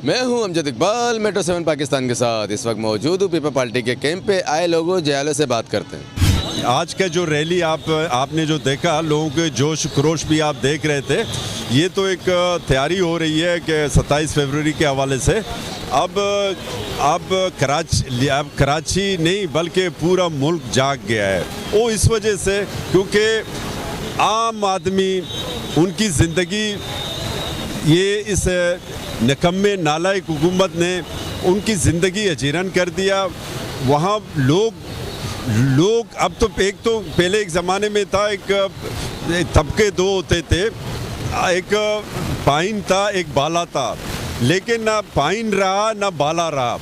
मैं हूं अमजद इकबाल, मेट्रो 7 पाकिस्तान के साथ। इस वक्त मौजूद हूं पीपल पार्टी के कैंप पे। आए लोगों जयालों से बात करते हैं। आज का जो रैली आपने जो देखा, लोगों के जोश खरोश भी आप देख रहे थे। ये तो एक तैयारी हो रही है कि 27 फरवरी के हवाले से अब कराची नहीं बल्कि पूरा मुल्क जाग गया है। वो इस वजह से क्योंकि आम आदमी उनकी ज़िंदगी ये इस निकम्मे नालायक हुकूमत ने उनकी ज़िंदगी अजीरन कर दिया। वहाँ लोग अब तो पहले एक ज़माने में था, एक तबके दो होते थे, एक पाइन था एक बाला था, लेकिन ना पाइन रहा ना बाला रहा।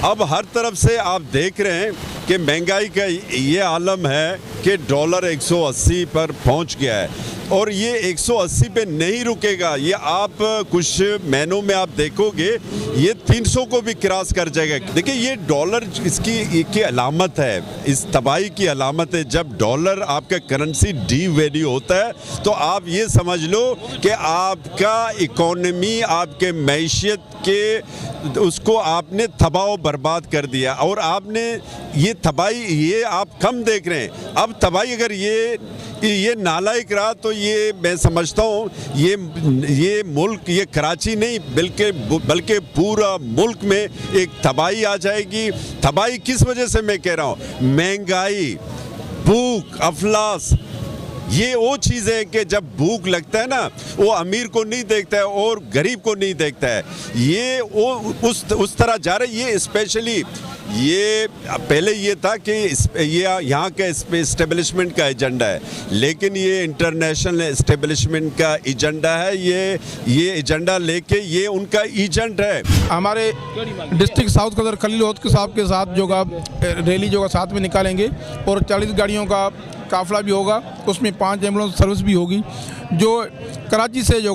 अब हर तरफ से आप देख रहे हैं कि महंगाई का ये आलम है कि डॉलर 180 पर पहुंच गया है और ये 180 पे नहीं रुकेगा। ये आप कुछ महीनों में आप देखोगे ये 300 को भी क्रॉस कर जाएगा। देखिए, ये डॉलर इसकी अलामत है, इस तबाही की अलामत है। जब डॉलर आपका करेंसी डीवैल्यू होता है तो आप ये समझ लो कि आपका इकोनॉमी, आपके मैशियत के उसको आपने तबाह बर्बाद कर दिया। और आपने ये तबाही ये आप कम देख रहे हैं। अब तबाही अगर ये नालायक रहा तो ये मैं समझता हूँ ये मुल्क, ये कराची नहीं बल्कि पूरा मुल्क में एक तबाही आ जाएगी। तबाही किस वजह से मैं कह रहा हूँ? महंगाई, भूख, अफलास, ये वो चीज़ है कि जब भूख लगता है ना, वो अमीर को नहीं देखता है और गरीब को नहीं देखता है। ये वो उस तरह जा रहा है। ये स्पेशली ये पहले ये था कि ये यहाँ का इस्टेब्लिशमेंट का एजेंडा है, लेकिन ये इंटरनेशनल इस्टेब्लिशमेंट का एजेंडा है। ये एजेंडा लेके ये उनका एजेंट है। हमारे डिस्ट्रिक्ट साउथ कदर खलील होत साहब के साथ जो रैली जो साथ में निकालेंगे और 40 गाड़ियों का काफ़िला भी होगा। उसमें 5 एम्बुलेंस सर्विस भी होगी। जो कराची से जो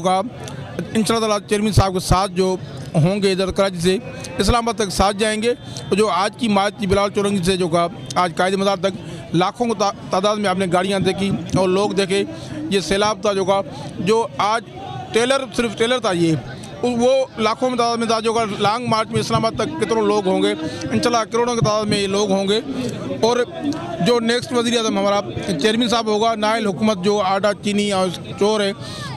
इंशाअल्लाह चेयरमैन साहब के साथ जो होंगे, इधर कराची से इस्लामाबाद तक साथ जाएंगे। तो जो आज की मार्च की बिलाल चौरंगी से जो आज कायदे मज़ार तक लाखों की तादाद में आपने गाड़ियाँ देखी और लोग देखे। ये सैलाब था जो आज सिर्फ टेलर था, ये वो लाखों में तादाद में था। जो लॉन्ग मार्च में इस्लामाबाद तक कितने लोग होंगे, इंशाल्लाह करोड़ों की तादाद में ये लोग होंगे। और जो नेक्स्ट वज़ीर आज़म हमारा चेयरमैन साहब होगा, नाइल हुकूमत जो आटा चीनी और चोर है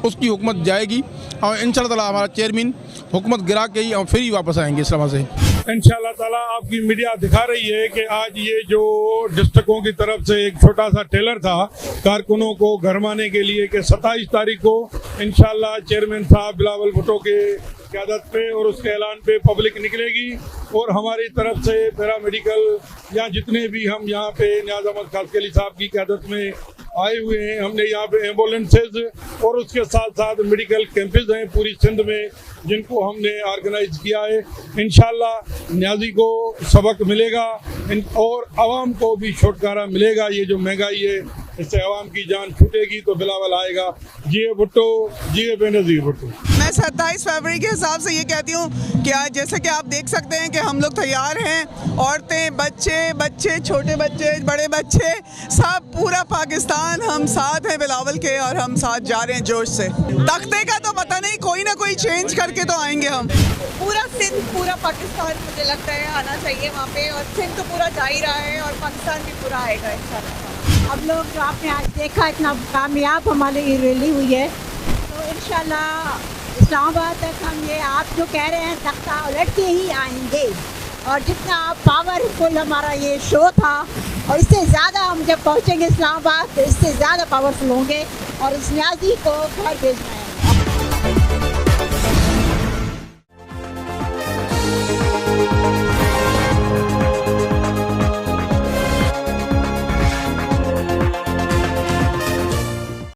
उसकी हुकूमत जाएगी और इंशाल्लाह हमारा चेयरमैन हुकूमत गिरा के ही और फिर ही वापस आएंगे इस्लामाबाद से इंशाल्लाह ताला। आपकी मीडिया दिखा रही है कि आज ये जो डिस्ट्रिक्टों की तरफ से एक छोटा सा टेलर था कारकुनों को घरमाने के लिए कि 27 तारीख को इंशाल्लाह चेयरमैन साहब बिलावल भुट्टो के क़यादत पे और उसके ऐलान पे पब्लिक निकलेगी। और हमारी तरफ से पैरामेडिकल या जितने भी हम यहाँ पे नियाज़ अहमद खासकली साहब की क़यादत में आए हुए हैं, हमने यहाँ पे एम्बुलेंसेज और उसके साथ साथ मेडिकल कैंपेज हैं पूरी सिंध में जिनको हमने ऑर्गेनाइज किया है। इंशाल्लाह न्याजी को सबक मिलेगा और आवाम को भी छुटकारा मिलेगा। ये जो महंगाई है इससे आवाम की जान छूटेगी तो बिलावल आएगा। जिए भुट्टो, जिए बेनज़ीर भुट्टो। मैं 27 फरवरी के हिसाब से ये कहती हूँ कि आज जैसे कि आप देख सकते हैं कि हम लोग तैयार हैं। औरतें, बच्चे, छोटे बच्चे, बड़े बच्चे, सब पूरा पाकिस्तान हम साथ हैं बिलावल के और हम साथ जा रहे हैं जोश से। तख्ते का तो पता नहीं, कोई ना कोई चेंज करके तो आएंगे हम। पूरा सिंध, पूरा पाकिस्तान मुझे लगता है आना चाहिए वहाँ पे, और सिंध तो पूरा जा ही रहा है और पाकिस्तान भी पूरा आएगा इंशाल्लाह। अब लोग जो आपने आज देखा इतना कामयाब हमारी ये रैली हुई है, तो इंशाल्लाह इस्लामाबाद तक हम ये आप जो कह रहे हैं तख्ता उलट के ही आएंगे। और जितना पावरफुल हमारा ये शो था और इससे ज़्यादा हम जब पहुँचेंगे इस्लामाबाद तो इससे ज़्यादा पावरफुल होंगे और इस न्याजी को घर भेजना है।